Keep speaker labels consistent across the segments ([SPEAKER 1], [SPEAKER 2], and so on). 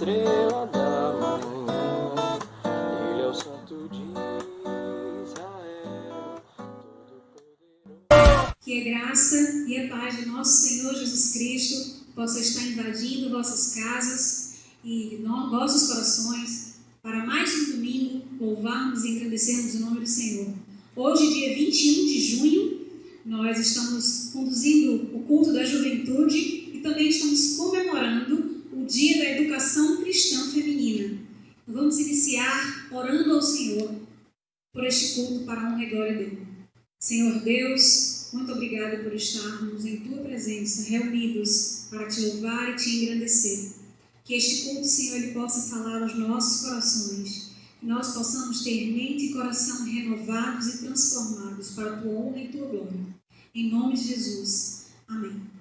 [SPEAKER 1] estrela da manhã, ele é o santo de Israel, todo-poderoso.
[SPEAKER 2] Que a graça e a paz de nosso Senhor Jesus Cristo possa estar invadindo vossas casas e nossos corações, para mais um domingo louvarmos e engrandecermos o nome do Senhor. Hoje, dia 21 de junho, nós estamos conduzindo o culto da juventude e também estamos comemorando o Dia da Educação Cristã Feminina. Vamos iniciar orando ao Senhor por este culto para a honra e glória dele. Senhor Deus, muito obrigado por estarmos em tua presença, reunidos para te louvar e te engrandecer. Que este culto, Senhor, ele possa falar aos nossos corações, que nós possamos ter mente e coração renovados e transformados para a tua honra e tua glória. Em nome de Jesus. Amém.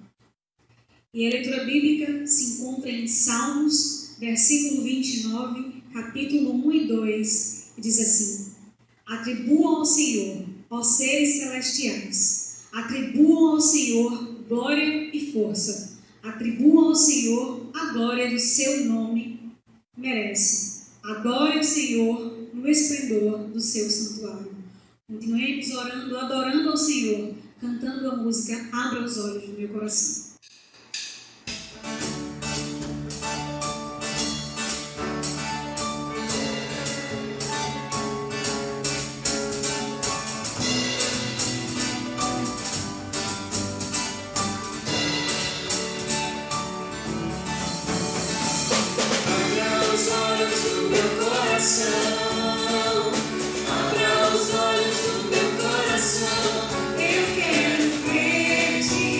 [SPEAKER 2] E a leitura bíblica se encontra em Salmos, versículo 29, capítulo 1 e 2, e diz assim: Atribuam ao Senhor, ó seres celestiais, atribuam ao Senhor glória e força, atribuam ao Senhor a glória do seu nome merece. Adore o Senhor no esplendor do seu santuário. Continuemos orando, adorando ao Senhor, cantando a música Abra os Olhos do Meu Coração.
[SPEAKER 3] Abra os olhos do meu coração, eu quero ver-te.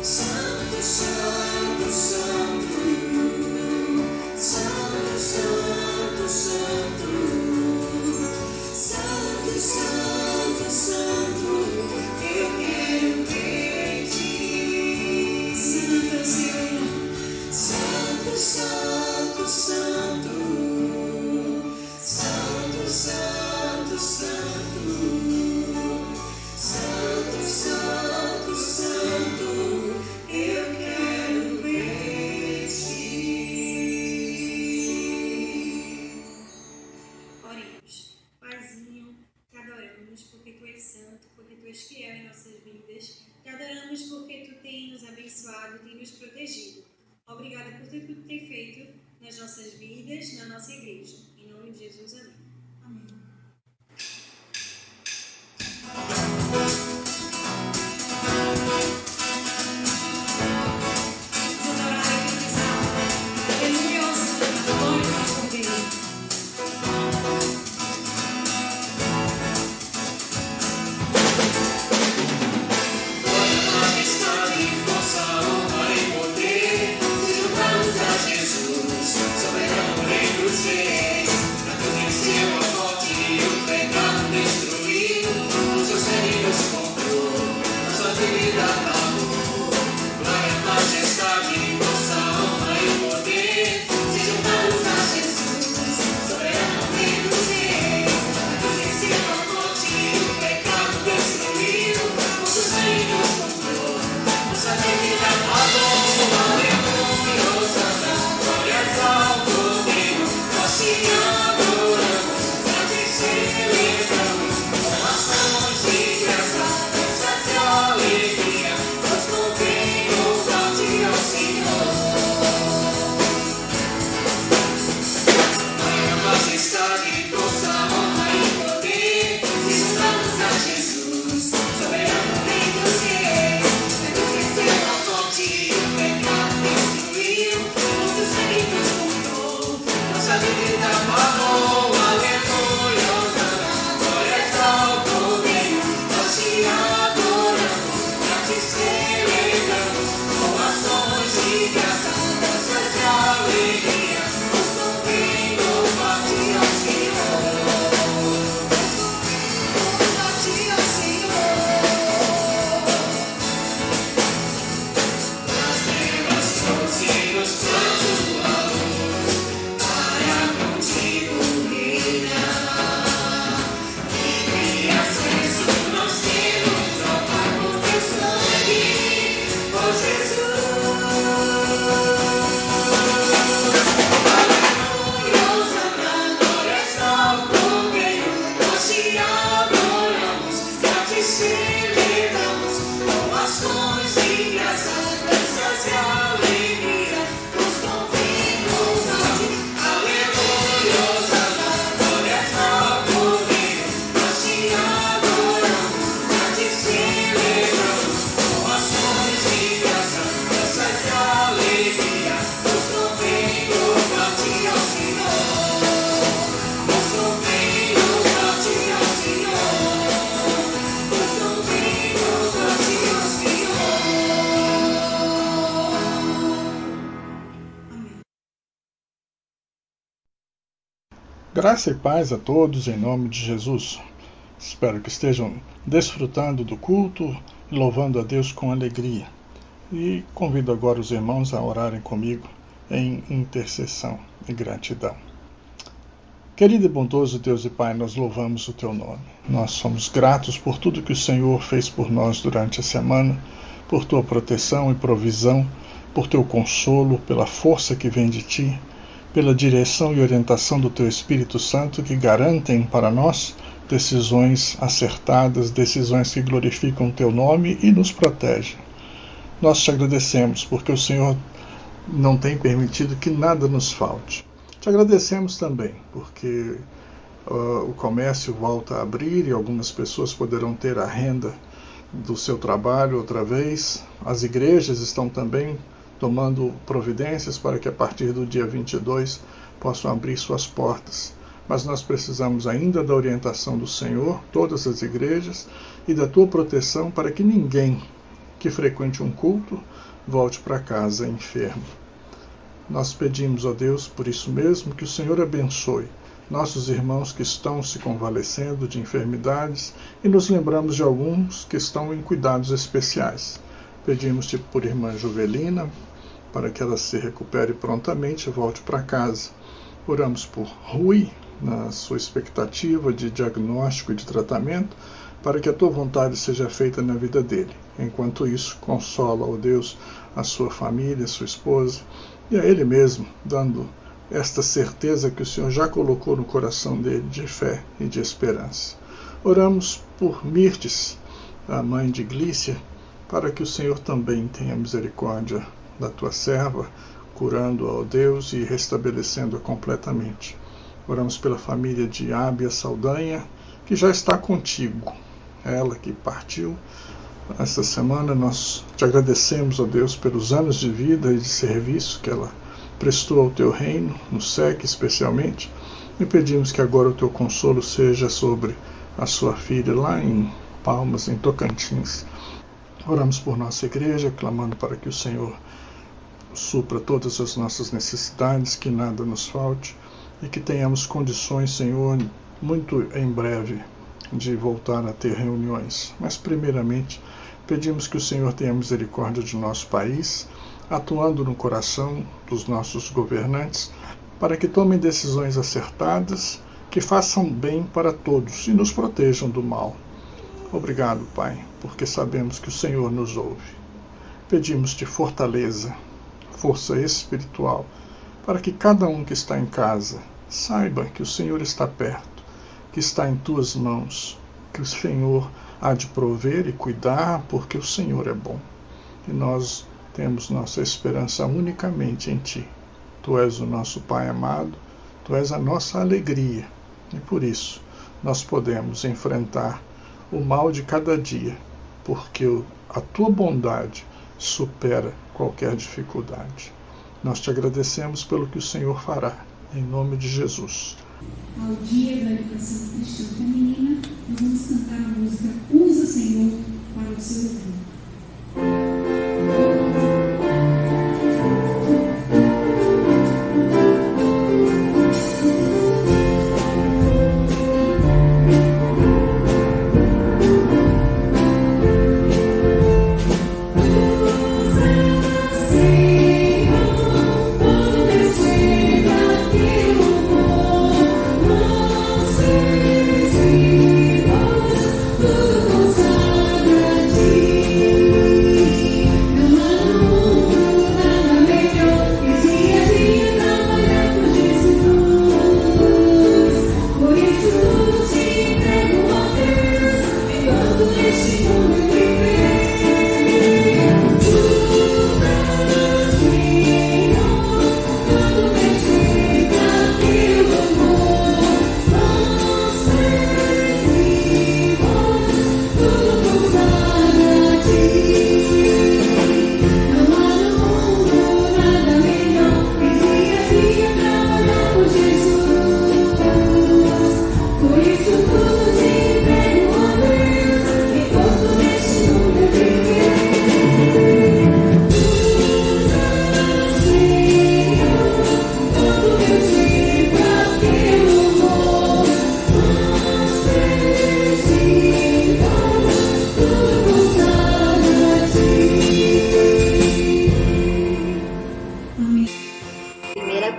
[SPEAKER 3] Santo, Santo, Santo, Santo, Santo, Santo, Santo, Santo, Santo, eu quero ver ti.
[SPEAKER 2] Santo Senhor.
[SPEAKER 3] Santo, Santo, Santo, Santo, Santo, Santo, Santo, Santo, Santo, eu quero ver ti.
[SPEAKER 4] Oremos. Paizinho, te adoramos porque tu és santo, porque tu és fiel em nossas vidas. Te adoramos porque tu tens nos abençoado, tens nos protegido. Obrigada por tudo que tu tem feito nas nossas vidas, na nossa igreja. Em nome de Jesus, amém.
[SPEAKER 2] Amém. Vamos orar e confessar. Aleluia ao Senhor, glória ao Cordeiro.
[SPEAKER 3] Majestade, força, honra e poder, se juntamos a Jesus, soberano Rei dos Reis. A cruz venceu a morte e o pecado destruiu, o seu sangue nos comprou, nossa dívida pagou. Glória, majestade, força, honra e poder, se juntamos a Jesus, soberano Rei dos Reis. A cruz venceu a morte e o pecado destruiu, o seu sangue nos comprou, nossa dívida pagou. Aleluia, Hosana, glórias ao Cordeiro, nós te adoramos, nós te celebramos, com ações de graça, danças de alegria, nós convém louvar-te ao Senhor. Glória, majestade, força, honra e poder, se juntamos a Jesus, soberano Rei dos Reis. A cruz venceu a morte e o pecado destruiu, o seu sangue nos comprou, nossa dívida pagou. Aleluia, Hosana, glórias ao Cordeiro, nós te adoramos, nós te celebramos, com ações de graça, danças de alegria, nós convém louvar-te ao Senhor. Louvar-te ao Senhor. Nas trevas trouxe nos prantos tua luz, para contigo reinar. Livre acesso nós temos ao Pai por teu sangue, ó Jesus. Aleluia, Hosana, glórias ao Cordeiro, nós te adoramos, nós te celebramos, com ações de graça, danças de alegria, nos convém louvar-te. Aleluia, Hosana, glórias ao Cordeiro, nós te adoramos, nós te celebramos, com ações de graça, danças de alegria, nos convém louvar-te ao Senhor. Nos convém louvar-te ao Senhor. Nos convém louvar-te ao Senhor.
[SPEAKER 2] Amém.
[SPEAKER 5] Graça e paz a todos em nome de Jesus. Espero que estejam desfrutando do culto e louvando a Deus com alegria. E convido agora os irmãos a orarem comigo em intercessão e gratidão. Querido e bondoso Deus e Pai, nós louvamos o Teu nome. Nós somos gratos por tudo que o Senhor fez por nós durante a semana, por Tua proteção e provisão, por Teu consolo, pela força que vem de Ti, pela direção e orientação do Teu Espírito Santo que garantem para nós decisões acertadas, decisões que glorificam o Teu nome e nos protegem. Nós te agradecemos porque o Senhor não tem permitido que nada nos falte. Te agradecemos também porque o comércio volta a abrir e algumas pessoas poderão ter a renda do seu trabalho outra vez. As igrejas estão também tomando providências para que a partir do dia 22 possam abrir suas portas. Mas nós precisamos ainda da orientação do Senhor, todas as igrejas, e da Tua proteção para que ninguém que frequente um culto volte para casa enfermo. Nós pedimos, ó Deus, por isso mesmo, que o Senhor abençoe nossos irmãos que estão se convalescendo de enfermidades e nos lembramos de alguns que estão em cuidados especiais. Pedimos-te por irmã Juvelina, para que ela se recupere prontamente e volte para casa. Oramos por Rui, na sua expectativa de diagnóstico e de tratamento, para que a tua vontade seja feita na vida dele. Enquanto isso, consola, ó Deus, a sua família, a sua esposa e a ele mesmo, dando esta certeza que o Senhor já colocou no coração dele de fé e de esperança. Oramos por Mirtes, a mãe de Glícia, para que o Senhor também tenha misericórdia da tua serva, curando-a, ó Deus, e restabelecendo-a completamente. Oramos pela família de Ábia Saldanha, que já está contigo. Ela que partiu esta semana, nós te agradecemos, ó Deus, pelos anos de vida e de serviço que ela prestou ao teu reino, no SEC especialmente, e pedimos que agora o teu consolo seja sobre a sua filha lá em Palmas, em Tocantins. Oramos por nossa igreja, clamando para que o Senhor supra todas as nossas necessidades, que nada nos falte, e que tenhamos condições, Senhor, muito em breve, de voltar a ter reuniões. Mas, primeiramente, pedimos que o Senhor tenha misericórdia de nosso país, atuando no coração dos nossos governantes, para que tomem decisões acertadas, que façam bem para todos e nos protejam do mal. Obrigado, Pai, porque sabemos que o Senhor nos ouve. Pedimos-te fortaleza, força espiritual, para que cada um que está em casa saiba que o Senhor está perto, que está em tuas mãos, que o Senhor há de prover e cuidar, porque o Senhor é bom. E nós temos nossa esperança unicamente em Ti. Tu és o nosso Pai amado, Tu és a nossa alegria, e por isso nós podemos enfrentar o mal de cada dia, porque a Tua bondade supera qualquer dificuldade. Nós te agradecemos pelo que o Senhor fará, em nome de Jesus.
[SPEAKER 2] Ao dia da educação cristã feminina, nós vamos cantar a música Usa, Senhor, para o seu louvor.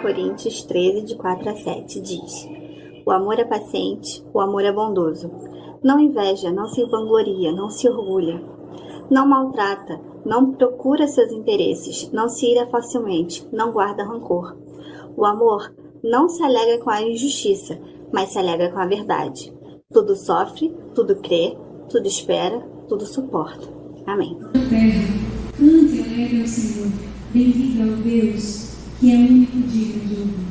[SPEAKER 6] Coríntios 13, de 4 a 7, diz: O amor é paciente, o amor é bondoso. Não inveja, não se vangloria, não se orgulha. Não maltrata, não procura seus interesses, não se ira facilmente, não guarda rancor. O amor não se alegra com a injustiça, mas se alegra com a verdade. Tudo sofre, tudo crê, tudo espera, tudo suporta. Amém.
[SPEAKER 2] Terra, cante alegre ao Senhor, bem-vindo ao Deus, que é o único digno de ouvir.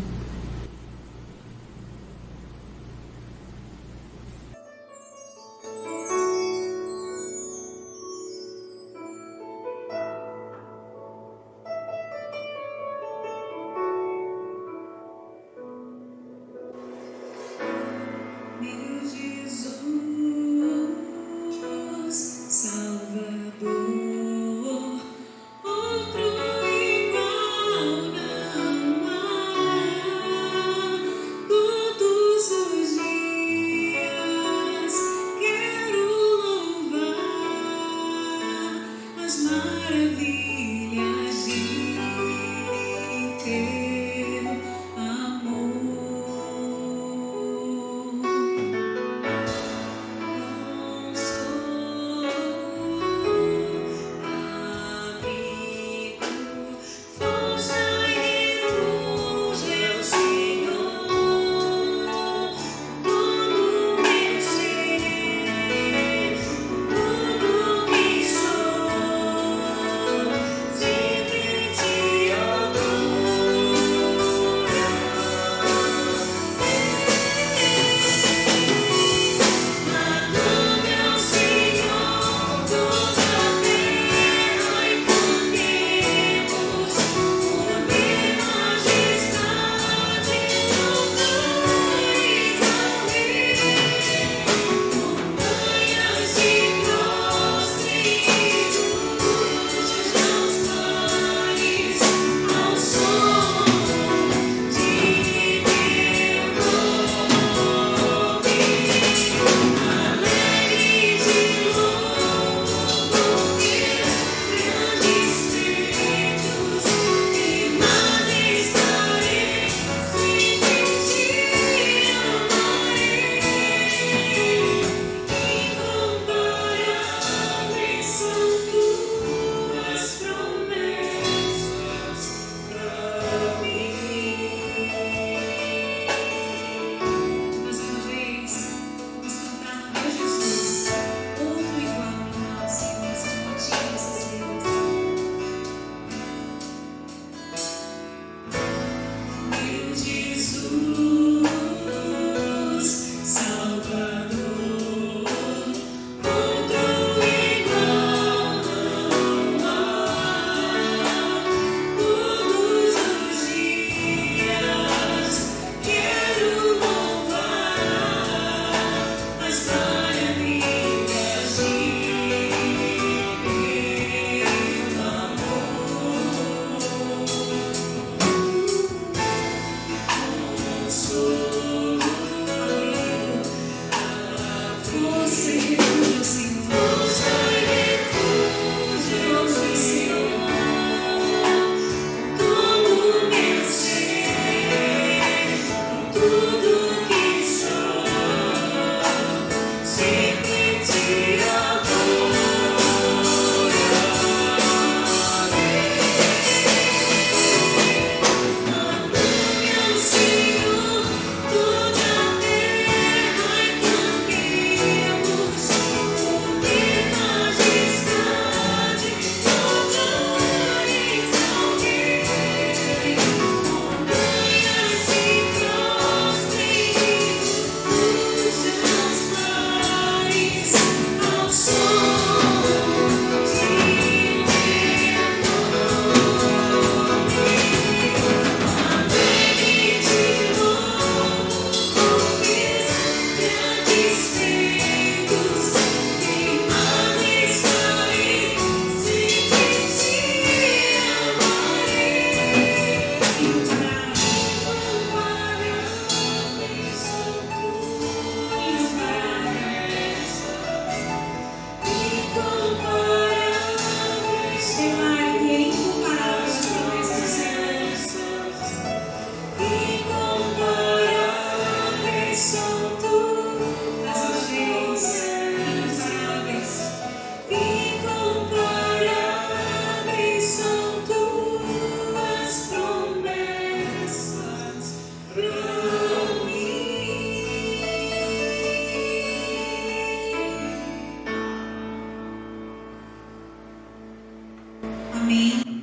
[SPEAKER 4] Meu Jesus, Salvador.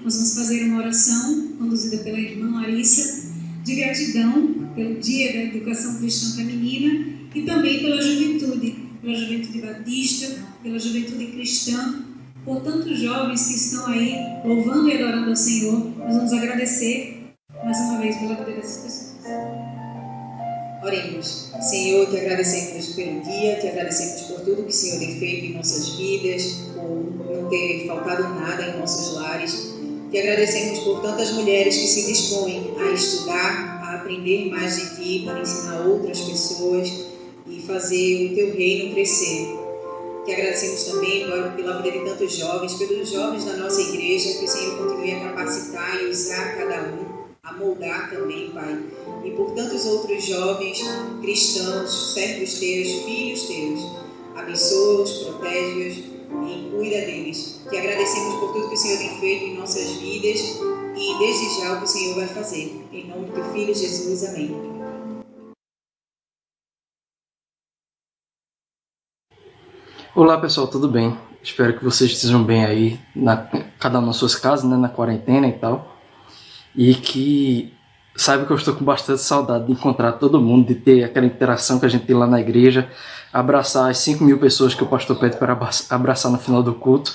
[SPEAKER 2] nós vamos fazer uma oração conduzida pela irmã Larissa, de gratidão pelo Dia da Educação Cristã Feminina e também pela juventude batista, pela juventude cristã, por tantos jovens que estão aí louvando e adorando ao Senhor. Nós vamos agradecer mais uma vez pela vida dessas pessoas.
[SPEAKER 7] Oremos. Senhor, te agradecemos pelo dia, te agradecemos por tudo que o Senhor tem feito em nossas vidas, por não ter faltado nada em nossos lares. Te agradecemos por tantas mulheres que se dispõem a estudar, a aprender mais de Ti, para ensinar outras pessoas e fazer o Teu reino crescer. Te agradecemos também pela vida de tantos jovens, pelos jovens da nossa igreja, que o Senhor continue a capacitar e usar cada um, a moldar também, Pai. E por tantos outros jovens cristãos, servos Teus, filhos Teus. Abençoa-os, protege-os e cuida deles. Te agradecemos por tudo que o Senhor tem feito em nossas vidas e desde já o que o Senhor vai fazer. Em nome do Teu Filho Jesus, amém.
[SPEAKER 1] Olá pessoal, tudo bem? Espero que vocês estejam bem aí, cada um nas suas casas, né, na quarentena e tal. E que saiba que eu estou com bastante saudade de encontrar todo mundo, de ter aquela interação que a gente tem lá na igreja, abraçar as 5.000 pessoas que o pastor pede para abraçar no final do culto.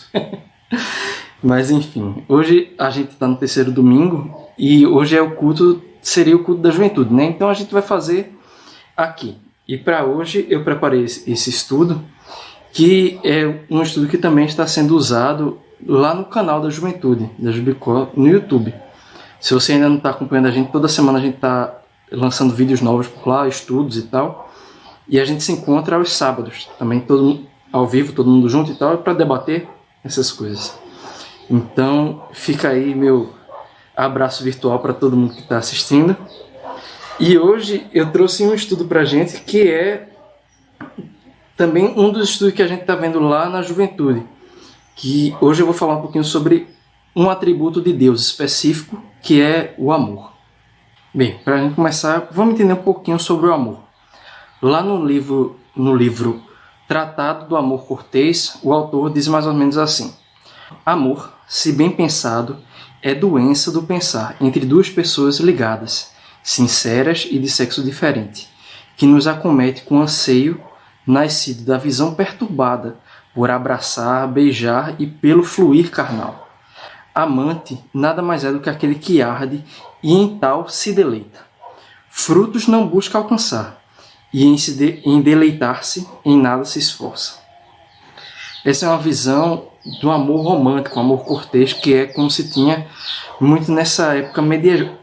[SPEAKER 1] Mas enfim, hoje a gente está no terceiro domingo e hoje seria o culto da juventude, né? Então a gente vai fazer aqui. E para hoje eu preparei esse estudo, que é um estudo que também está sendo usado lá no canal da Juventude, da Jubicó, no YouTube. Se você ainda não está acompanhando a gente, toda semana a gente está lançando vídeos novos por lá, estudos e tal. E a gente se encontra aos sábados, também todo mundo, ao vivo, todo mundo junto e tal, para debater essas coisas. Então fica aí meu abraço virtual para todo mundo que está assistindo. E hoje eu trouxe um estudo para a gente que é também um dos estudos que a gente está vendo lá na Juventude. Que hoje eu vou falar um pouquinho sobre um atributo de Deus específico, que é o amor. Bem, para a gente começar, vamos entender um pouquinho sobre o amor. Lá no livro Tratado do Amor Cortês, o autor diz mais ou menos assim: amor, se bem pensado, é doença do pensar entre duas pessoas ligadas, sinceras e de sexo diferente, que nos acomete com anseio nascido da visão perturbada por abraçar, beijar e pelo fluir carnal. Amante nada mais é do que aquele que arde e em tal se deleita. Frutos não busca alcançar, e em deleitar-se em nada se esforça. Essa é uma visão do amor romântico, amor cortês, que é como se tinha muito nessa época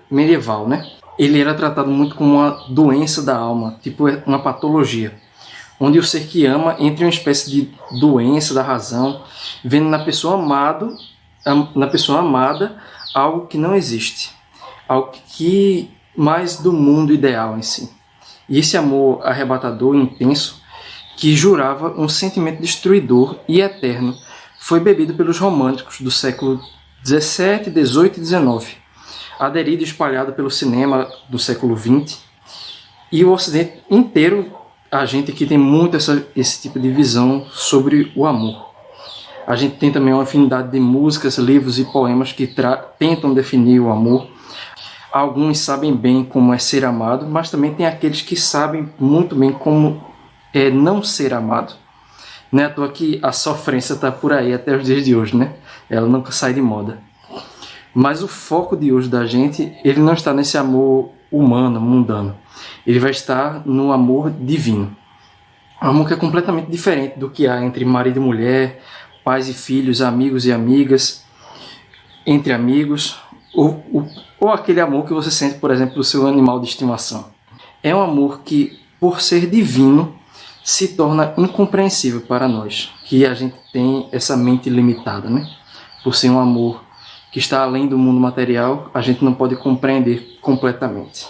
[SPEAKER 1] medieval, né? Ele era tratado muito como uma doença da alma, tipo uma patologia, onde o ser que ama entra em uma espécie de doença da razão, vendo na pessoa amada algo que não existe, algo que mais do mundo ideal em si. E esse amor arrebatador e intenso, que jurava um sentimento destruidor e eterno, foi bebido pelos românticos do século XVII, XVIII e XIX, aderido e espalhado pelo cinema do século XX, e o Ocidente inteiro. A gente aqui tem muito esse tipo de visão sobre o amor. A gente tem também uma afinidade de músicas, livros e poemas que tentam definir o amor. Alguns sabem bem como é ser amado, mas também tem aqueles que sabem muito bem como é não ser amado. Não é à toa que a sofrência está por aí até os dias de hoje, né? Ela nunca sai de moda. Mas o foco de hoje da gente, ele não está nesse amor humano, mundano. Ele vai estar no amor divino. Um amor que é completamente diferente do que há entre marido e mulher, pais e filhos, amigos e amigas, entre amigos, ou aquele amor que você sente, por exemplo, do seu animal de estimação. É um amor que, por ser divino, se torna incompreensível para nós, que a gente tem essa mente limitada, né? Por ser um amor que está além do mundo material, a gente não pode compreender completamente.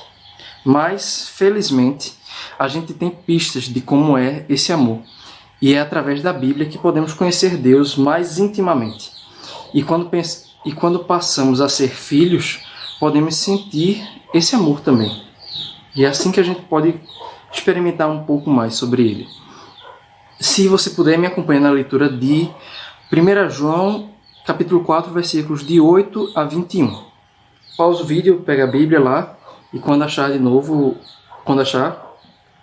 [SPEAKER 1] Mas, felizmente, a gente tem pistas de como é esse amor. E é através da Bíblia que podemos conhecer Deus mais intimamente. E quando passamos a ser filhos, podemos sentir esse amor também. E é assim que a gente pode experimentar um pouco mais sobre ele. Se você puder, me acompanhar na leitura de 1 João, capítulo 4, versículos de 8 a 21. Pausa o vídeo, pega a Bíblia lá e quando achar de novo,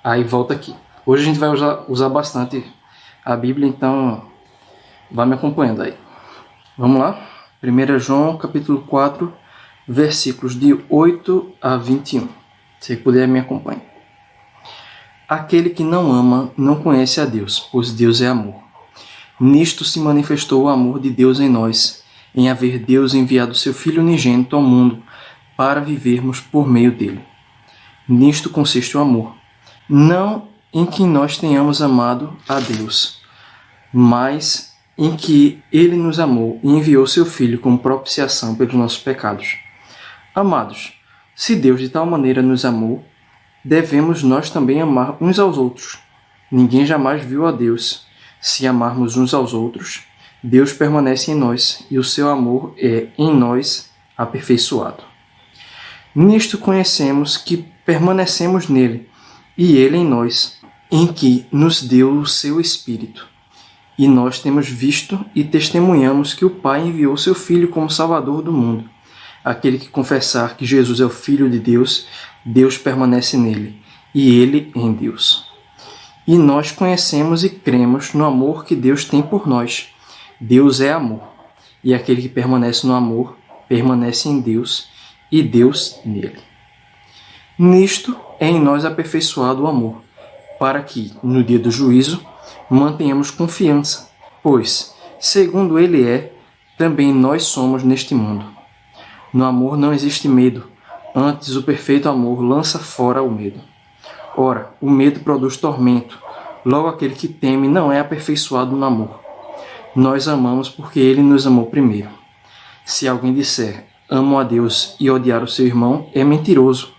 [SPEAKER 1] aí volta aqui. Hoje a gente vai usar bastante a Bíblia, então vá me acompanhando aí. Vamos lá? 1 João, capítulo 4, versículos de 8 a 21. Se puder, me acompanhe. Aquele que não ama não conhece a Deus, pois Deus é amor. Nisto se manifestou o amor de Deus em nós, em haver Deus enviado seu Filho unigênito ao mundo para vivermos por meio dele. Nisto consiste o amor, não em que nós tenhamos amado a Deus, mas em que ele nos amou e enviou seu Filho como propiciação pelos nossos pecados. Amados, se Deus de tal maneira nos amou, devemos nós também amar uns aos outros. Ninguém jamais viu a Deus. Se amarmos uns aos outros, Deus permanece em nós e o seu amor é em nós aperfeiçoado. Nisto conhecemos que permanecemos nele e ele em nós, em que nos deu o seu Espírito. E nós temos visto e testemunhamos que o Pai enviou seu Filho como Salvador do mundo. Aquele que confessar que Jesus é o Filho de Deus, Deus permanece nele, e ele em Deus. E nós conhecemos e cremos no amor que Deus tem por nós. Deus é amor, e aquele que permanece no amor, permanece em Deus, e Deus nele. Nisto é em nós aperfeiçoado o amor, para que, no dia do juízo, mantenhamos confiança, pois, segundo ele é, também nós somos neste mundo. No amor não existe medo, antes o perfeito amor lança fora o medo. Ora, o medo produz tormento, logo aquele que teme não é aperfeiçoado no amor. Nós amamos porque ele nos amou primeiro. Se alguém disser, amo a Deus e odiar o seu irmão, é mentiroso,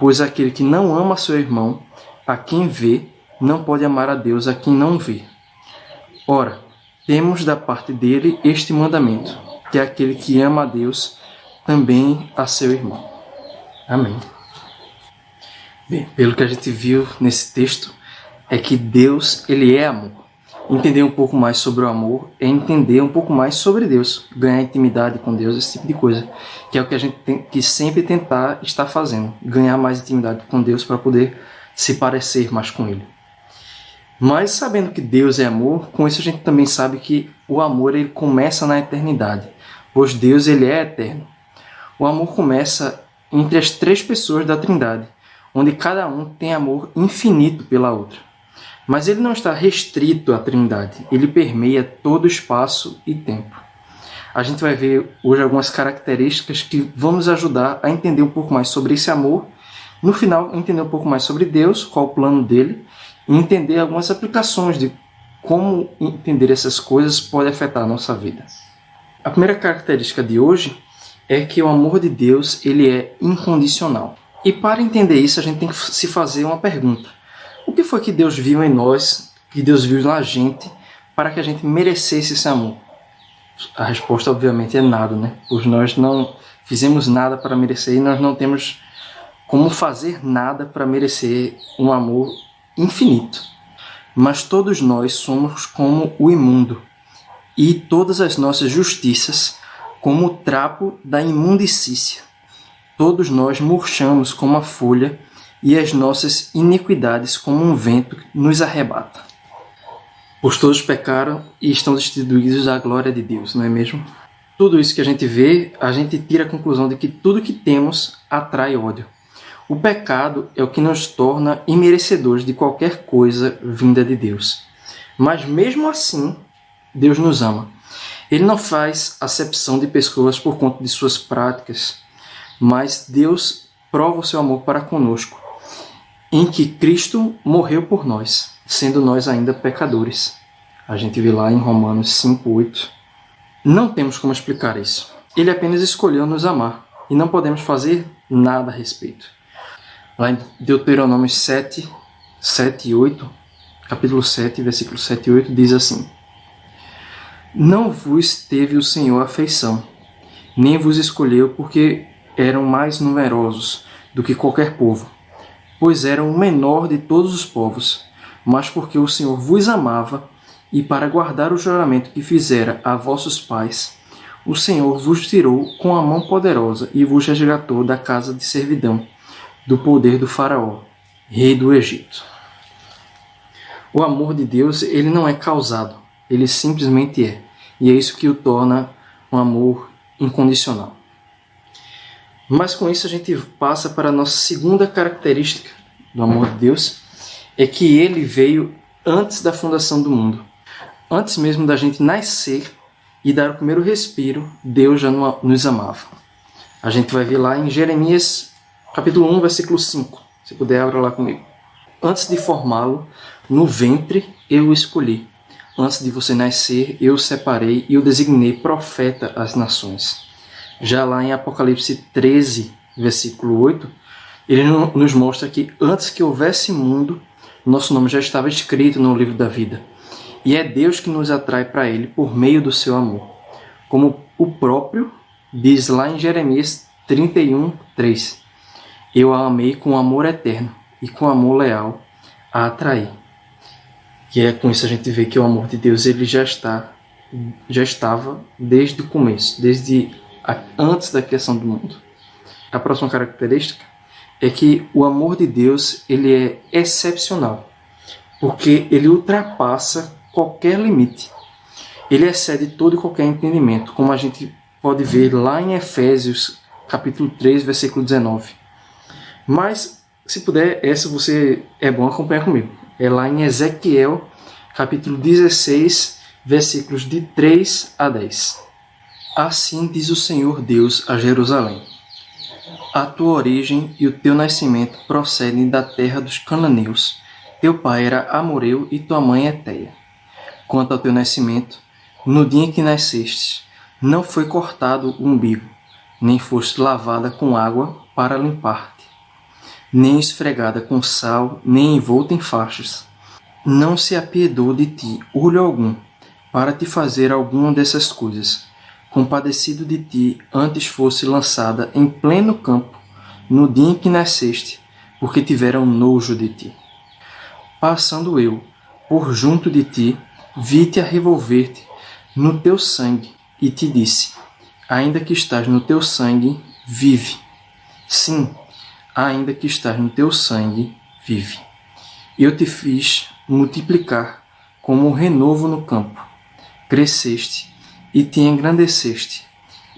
[SPEAKER 1] pois aquele que não ama seu irmão, a quem vê, não pode amar a Deus a quem não vê. Ora, temos da parte dele este mandamento, que aquele que ama a Deus, também a seu irmão. Amém. Bem, pelo que a gente viu nesse texto, é que Deus, ele é amor. Entender um pouco mais sobre o amor é entender um pouco mais sobre Deus, ganhar intimidade com Deus, esse tipo de coisa, que é o que a gente tem que sempre tentar estar fazendo, ganhar mais intimidade com Deus para poder se parecer mais com ele. Mas sabendo que Deus é amor, com isso a gente também sabe que o amor ele começa na eternidade, pois Deus ele é eterno. O amor começa entre as três pessoas da Trindade, onde cada um tem amor infinito pela outra. Mas ele não está restrito à Trindade, ele permeia todo o espaço e tempo. A gente vai ver hoje algumas características que vão nos ajudar a entender um pouco mais sobre esse amor. No final, entender um pouco mais sobre Deus, qual o plano dele, e entender algumas aplicações de como entender essas coisas pode afetar a nossa vida. A primeira característica de hoje é que o amor de Deus ele é incondicional. E para entender isso, a gente tem que se fazer uma pergunta. O que foi que Deus viu em nós, que Deus viu na gente, para que a gente merecesse esse amor? A resposta, obviamente, é nada, né? Pois nós não fizemos nada para merecer e nós não temos como fazer nada para merecer um amor infinito. Mas todos nós somos como o imundo, e todas as nossas justiças como o trapo da imundicícia. Todos nós murchamos como a folha, e as nossas iniquidades como um vento nos arrebata. Pois todos pecaram e estão destituídos da glória de Deus, não é mesmo? Tudo isso que a gente vê, a gente tira a conclusão de que tudo que temos atrai ódio. O pecado é o que nos torna imerecedores de qualquer coisa vinda de Deus. Mas mesmo assim, Deus nos ama. Ele não faz acepção de pessoas por conta de suas práticas, mas Deus prova o seu amor para conosco, em que Cristo morreu por nós, sendo nós ainda pecadores. A gente vê lá em Romanos 5:8. Não temos como explicar isso. Ele apenas escolheu nos amar e não podemos fazer nada a respeito. Lá em Deuteronômio 7 e 8, capítulo 7, versículo 7 e 8, diz assim: Não vos teve o Senhor afeição, nem vos escolheu porque eram mais numerosos do que qualquer povo, pois eram o menor de todos os povos, mas porque o Senhor vos amava, e para guardar o juramento que fizera a vossos pais, o Senhor vos tirou com a mão poderosa e vos resgatou da casa de servidão, do poder do faraó, rei do Egito. O amor de Deus, ele não é causado, ele simplesmente é. E é isso que o torna um amor incondicional. Mas com isso a gente passa para a nossa segunda característica do amor de Deus, é que ele veio antes da fundação do mundo. Antes mesmo da gente nascer e dar o primeiro respiro, Deus já nos amava. A gente vai ver lá em Jeremias, capítulo 1, versículo 5. Se puder, abra lá comigo. Antes de formá-lo, no ventre eu o escolhi. Antes de você nascer, eu o separei e o designei profeta às nações. Já lá em Apocalipse 13, versículo 8, ele nos mostra que antes que houvesse mundo, nosso nome já estava escrito no livro da vida. E é Deus que nos atrai para ele por meio do seu amor. Como o próprio diz lá em Jeremias 31, 3. Eu a amei com amor eterno e com amor leal a atraí. E é com isso a gente vê que o amor de Deus ele já estava desde o começo, antes da criação do mundo. A próxima característica é que o amor de Deus ele é excepcional, porque ele ultrapassa qualquer limite. Ele excede todo e qualquer entendimento, como a gente pode ver lá em Efésios, capítulo 3, versículo 19. Mas, se puder, essa você é bom acompanhar comigo. É lá em Ezequiel, capítulo 16, versículos de 3 a 10. Assim diz o Senhor Deus a Jerusalém: a tua origem e o teu nascimento procedem da terra dos cananeus. Teu pai era amoreu e tua mãe Eteia. Quanto ao teu nascimento, no dia em que nascestes, não foi cortado o umbigo, nem foste lavada com água para limpar-te, nem esfregada com sal, nem envolta em faixas. Não se apiedou de ti olho algum, para te fazer alguma dessas coisas. Compadecido de ti, antes fosse lançada em pleno campo, no dia em que nasceste, porque tiveram nojo de ti. Passando eu por junto de ti, vi-te a revolver-te no teu sangue, e te disse: ainda que estás no teu sangue, vive. Sim, ainda que estás no teu sangue, vive. Eu te fiz multiplicar como um renovo no campo. Cresceste e te engrandeceste,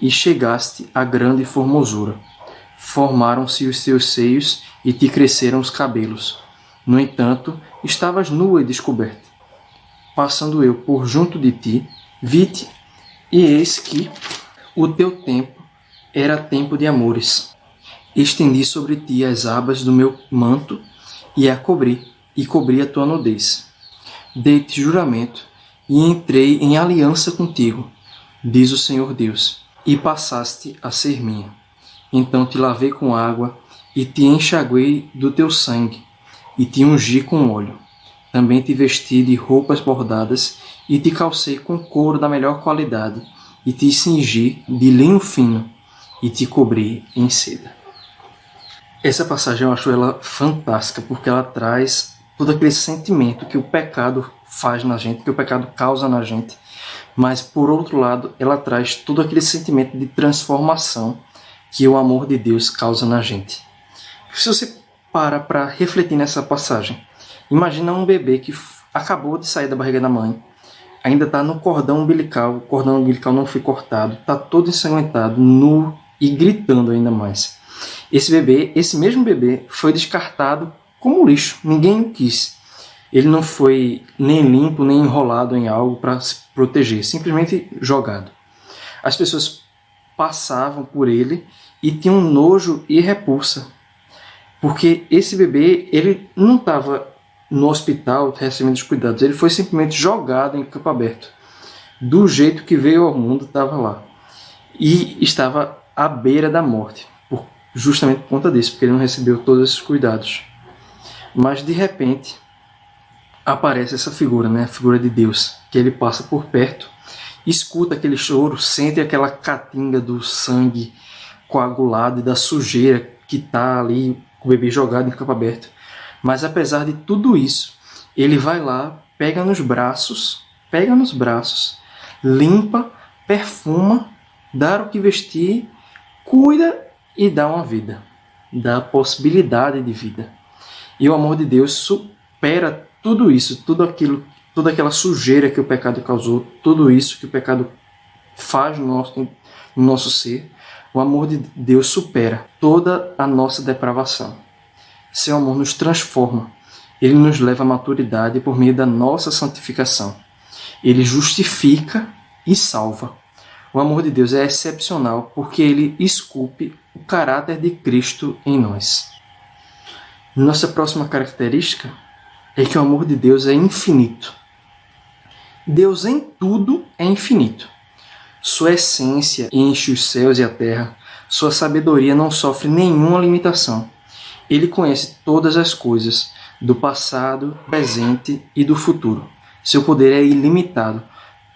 [SPEAKER 1] e chegaste a grande formosura. Formaram-se os teus seios e te cresceram os cabelos. No entanto, estavas nua e descoberta. Passando eu por junto de ti, vi-te, e eis que o teu tempo era tempo de amores. Estendi sobre ti as abas do meu manto e cobri a tua nudez. Dei-te juramento e entrei em aliança contigo, diz o Senhor Deus, e passaste a ser minha. Então te lavei com água e te enxaguei do teu sangue e te ungi com óleo. Também te vesti de roupas bordadas e te calcei com couro da melhor qualidade e te cingi de linho fino e te cobri em seda. Essa passagem eu acho ela fantástica, porque ela traz todo aquele sentimento que o pecado faz na gente, que o pecado causa na gente, mas por outro lado ela traz todo aquele sentimento de transformação que o amor de Deus causa na gente. Se você para refletir nessa passagem, imagina um bebê que acabou de sair da barriga da mãe, ainda está no cordão umbilical, o cordão umbilical não foi cortado, está todo ensanguentado, nu e gritando ainda mais. Esse mesmo bebê foi descartado como lixo, ninguém o quis. Ele não foi nem limpo, nem enrolado em algo para se proteger, simplesmente jogado. As pessoas passavam por ele e tinham nojo e repulsa, porque esse bebê ele não estava no hospital recebendo os cuidados, ele foi simplesmente jogado em campo aberto. Do jeito que veio ao mundo, estava lá. E estava à beira da morte, justamente por conta disso, porque ele não recebeu todos esses cuidados. Mas de repente aparece essa figura, né? A figura de Deus, que ele passa por perto, escuta aquele choro, sente aquela catinga do sangue coagulado e da sujeira que está ali, com o bebê jogado em campo aberto. Mas apesar de tudo isso, ele vai lá, pega nos braços, limpa, perfuma dar o que vestir, cuida e dá uma vida, dá a possibilidade de vida. E o amor de Deus supera tudo isso, toda aquela sujeira que o pecado causou, tudo isso que o pecado faz no nosso ser. O amor de Deus supera toda a nossa depravação. Seu amor nos transforma. Ele nos leva à maturidade por meio da nossa santificação. Ele justifica e salva. O amor de Deus é excepcional porque ele esculpe o caráter de Cristo em nós. Nossa próxima característica é que o amor de Deus é infinito. Deus em tudo é infinito. Sua essência enche os céus e a terra. Sua sabedoria não sofre nenhuma limitação. Ele conhece todas as coisas, do passado, presente e do futuro. Seu poder é ilimitado,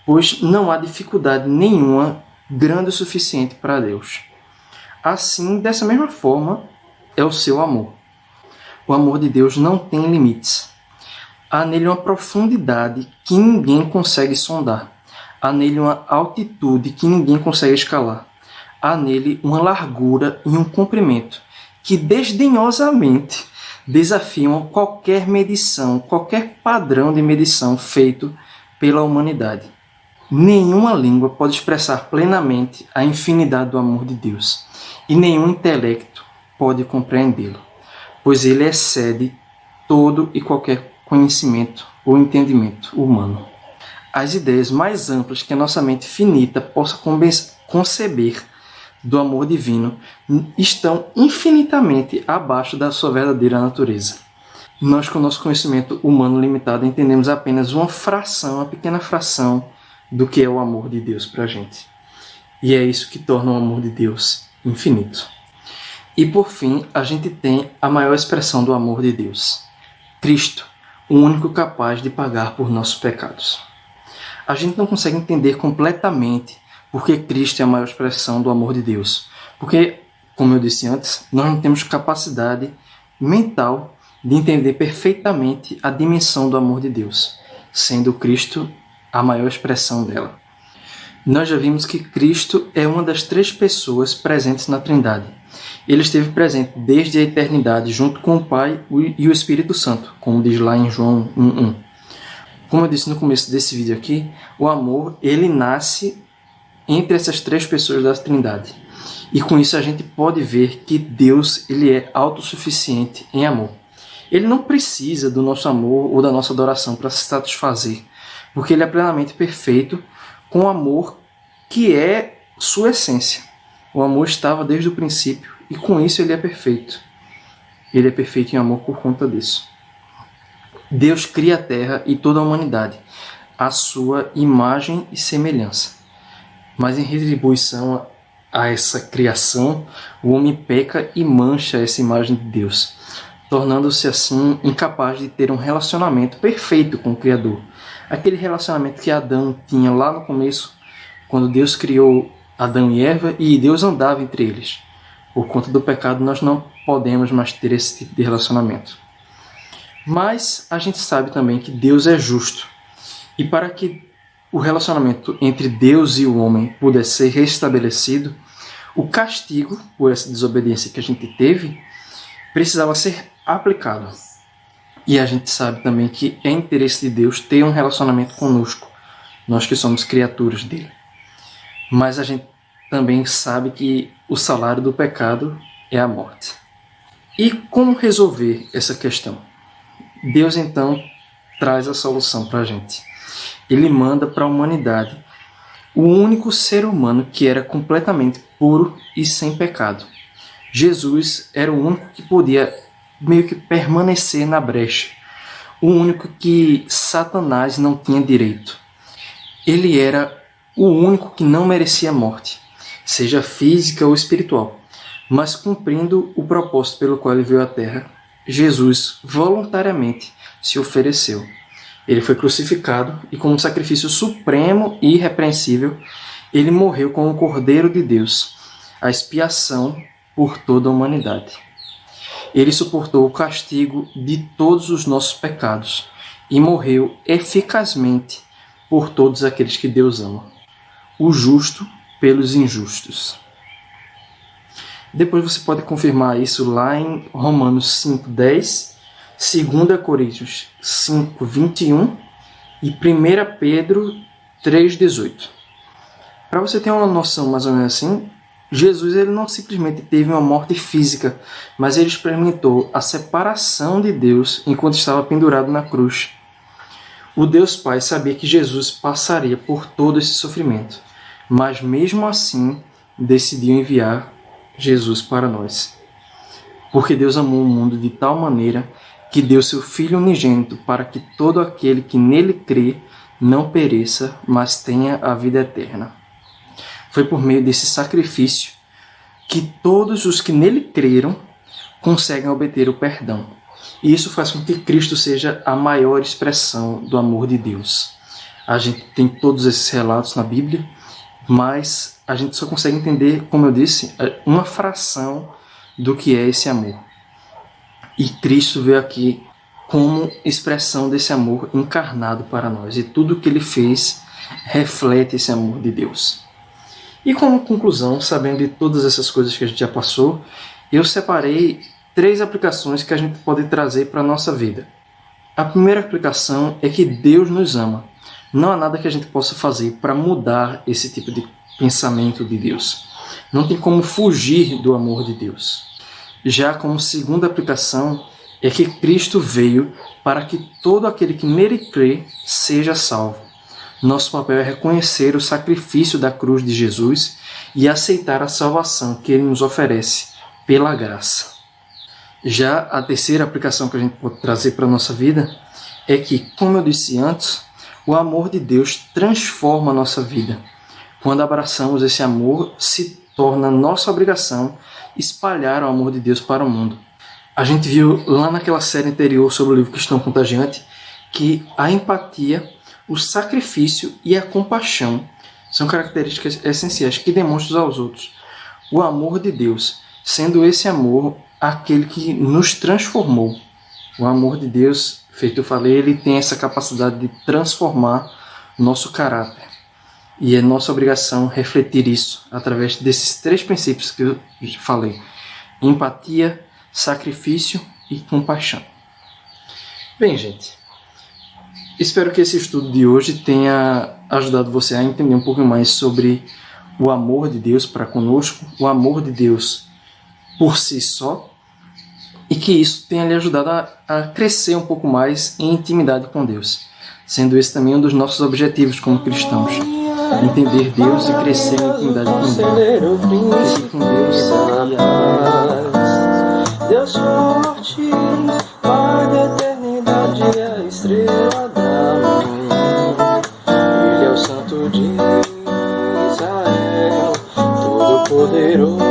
[SPEAKER 1] pois não há dificuldade nenhuma grande o suficiente para Deus. Assim, dessa mesma forma, é o seu amor. O amor de Deus não tem limites. Há nele uma profundidade que ninguém consegue sondar. Há nele uma altitude que ninguém consegue escalar. Há nele uma largura e um comprimento que desdenhosamente desafiam qualquer medição, qualquer padrão de medição feito pela humanidade. Nenhuma língua pode expressar plenamente a infinidade do amor de Deus, e nenhum intelecto pode compreendê-lo, pois ele excede todo e qualquer conhecimento ou entendimento humano. As ideias mais amplas que a nossa mente finita possa conceber do amor divino estão infinitamente abaixo da sua verdadeira natureza. Nós, com o nosso conhecimento humano limitado, entendemos apenas uma pequena fração do que é o amor de Deus para a gente. E é isso que torna o amor de Deus infinito. E por fim, a gente tem a maior expressão do amor de Deus: Cristo, o único capaz de pagar por nossos pecados. A gente não consegue entender completamente porque Cristo é a maior expressão do amor de Deus. Porque, como eu disse antes, nós não temos capacidade mental de entender perfeitamente a dimensão do amor de Deus, sendo Cristo a maior expressão dela. Nós já vimos que Cristo é uma das 3 pessoas presentes na Trindade. Ele esteve presente desde a eternidade junto com o Pai e o Espírito Santo, como diz lá em João 1:1. Como eu disse no começo desse vídeo aqui, o amor, ele nasce entre essas 3 pessoas da Trindade. E com isso a gente pode ver que Deus, ele é autossuficiente em amor. Ele não precisa do nosso amor ou da nossa adoração para se satisfazer, porque ele é plenamente perfeito com o amor que é sua essência. O amor estava desde o princípio e com isso ele é perfeito. Ele é perfeito em amor por conta disso. Deus cria a terra e toda a humanidade, à sua imagem e semelhança. Mas em retribuição a essa criação, o homem peca e mancha essa imagem de Deus, tornando-se assim incapaz de ter um relacionamento perfeito com o Criador. Aquele relacionamento que Adão tinha lá no começo, quando Deus criou Adão e Eva e Deus andava entre eles. Por conta do pecado, nós não podemos mais ter esse tipo de relacionamento. Mas a gente sabe também que Deus é justo. E para que o relacionamento entre Deus e o homem pudesse ser restabelecido, o castigo por essa desobediência que a gente teve precisava ser aplicado. E a gente sabe também que é interesse de Deus ter um relacionamento conosco, nós que somos criaturas dele. Mas a gente também sabe que o salário do pecado é a morte. E como resolver essa questão? Deus então traz a solução para a gente. Ele manda para a humanidade o único ser humano que era completamente puro e sem pecado. Jesus era o único que podia meio que permanecer na brecha. O único que Satanás não tinha direito. Ele era o único que não merecia morte, seja física ou espiritual. Mas cumprindo o propósito pelo qual ele veio à Terra, Jesus voluntariamente se ofereceu. Ele foi crucificado e, como sacrifício supremo e irrepreensível, ele morreu como o Cordeiro de Deus, a expiação por toda a humanidade. Ele suportou o castigo de todos os nossos pecados e morreu eficazmente por todos aqueles que Deus ama. O justo pelos injustos. Depois você pode confirmar isso lá em Romanos 5:10, 2 Coríntios 5:21 e 1 Pedro 3:18. Para você ter uma noção mais ou menos assim, Jesus ele não simplesmente teve uma morte física, mas ele experimentou a separação de Deus enquanto estava pendurado na cruz. O Deus Pai sabia que Jesus passaria por todo esse sofrimento, mas mesmo assim decidiu enviar Jesus para nós. Porque Deus amou o mundo de tal maneira que deu seu Filho unigênito para que todo aquele que nele crê não pereça, mas tenha a vida eterna. Foi por meio desse sacrifício que todos os que nele creram conseguem obter o perdão. E isso faz com que Cristo seja a maior expressão do amor de Deus. A gente tem todos esses relatos na Bíblia, mas a gente só consegue entender, como eu disse, uma fração do que é esse amor. E Cristo veio aqui como expressão desse amor encarnado para nós. E tudo o que ele fez reflete esse amor de Deus. E como conclusão, sabendo de todas essas coisas que a gente já passou, eu separei 3 aplicações que a gente pode trazer para a nossa vida. A primeira aplicação é que Deus nos ama. Não há nada que a gente possa fazer para mudar esse tipo de pensamento de Deus. Não tem como fugir do amor de Deus. Já como segunda aplicação é que Cristo veio para que todo aquele que nele crê seja salvo. Nosso papel é reconhecer o sacrifício da cruz de Jesus e aceitar a salvação que ele nos oferece pela graça. Já a terceira aplicação que a gente pode trazer para a nossa vida é que, como eu disse antes, o amor de Deus transforma a nossa vida. Quando abraçamos esse amor, se torna nossa obrigação espalhar o amor de Deus para o mundo. A gente viu lá naquela série anterior sobre o livro Cristão Contagiante que a empatia, o sacrifício e a compaixão são características essenciais que demonstram aos outros o amor de Deus, sendo esse amor aquele que nos transformou. O amor de Deus, feito eu falei, ele tem essa capacidade de transformar nosso caráter. E é nossa obrigação refletir isso através desses 3 princípios que eu falei: empatia, sacrifício e compaixão. Bem, gente, espero que esse estudo de hoje tenha ajudado você a entender um pouco mais sobre o amor de Deus para conosco, o amor de Deus por si só, e que isso tenha lhe ajudado a crescer um pouco mais em intimidade com Deus, sendo esse também um dos nossos objetivos como cristãos: entender Deus e crescer em intimidade com Deus. Fique com Deus e a
[SPEAKER 8] Deus forte, Pai da eternidade, a estrela da manhã. Ele é o Santo de Israel, todo poderoso.